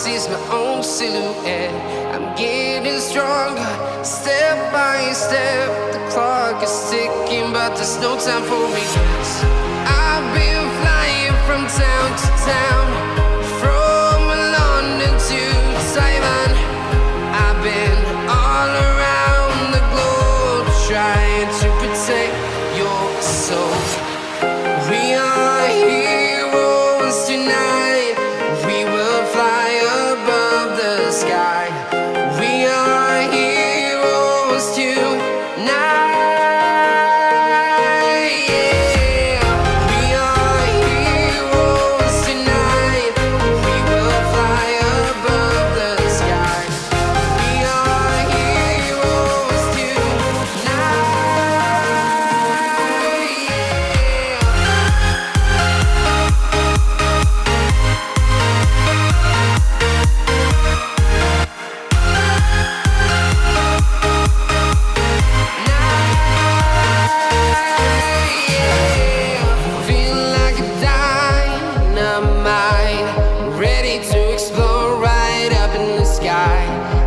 see is my own silhouette. I'm getting stronger, step by step. The clock is ticking, but there's no time for regrets. I've been flying from town to town, from London to Taiwan. I've been all around the globe, trying to protect your soul. We are heroes tonight. We will fly above the sky. We are heroes tonight. Yeah. We are heroes tonight. We will fly above the sky. We are heroes tonight. Feeling like a dynamite, ready to explode right up in the sky.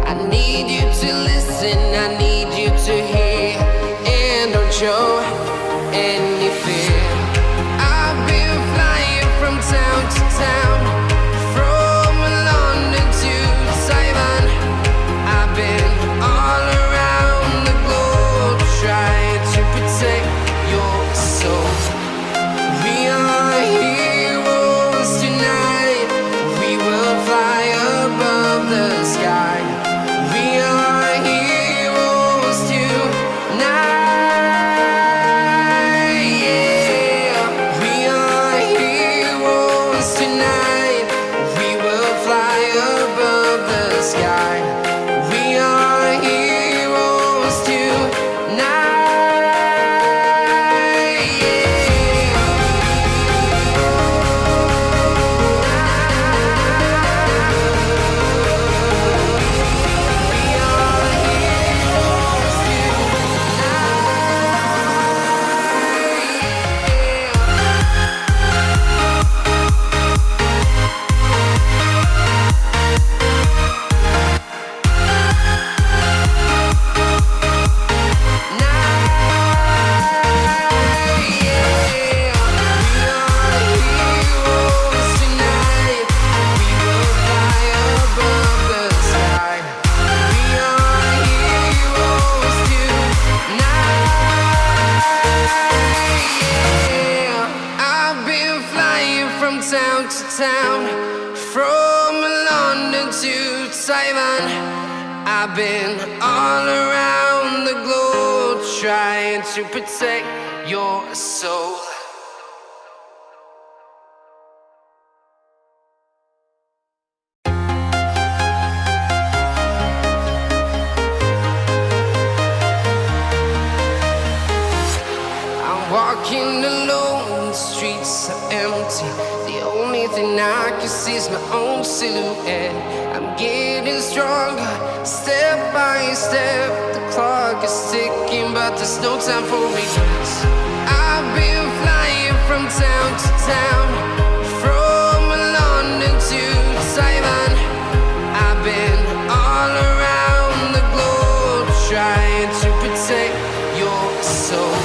I need you to listen, I need you to hear, and don't show any fear. I've been flying from town to town, from London to Taiwan. I've been all around the globe, trying to protect your soul. We are heroes tonight. We will fly above the sky. We are heroes tonight. Yeah. We are heroes tonight. We will fly above the sky. We are heroes tonight. I've been flying from town to town, from London to Taiwan. I've been all around the globe, trying to protect your soul. I'm walking alone, the streets are empty. The only thing I can see is my own silhouette. I'm getting stronger, step by step. The clock is ticking, but there's no time for regrets. I've been flying from town to town, from London to Taiwan. I've been all around the globe, trying to protect your soul.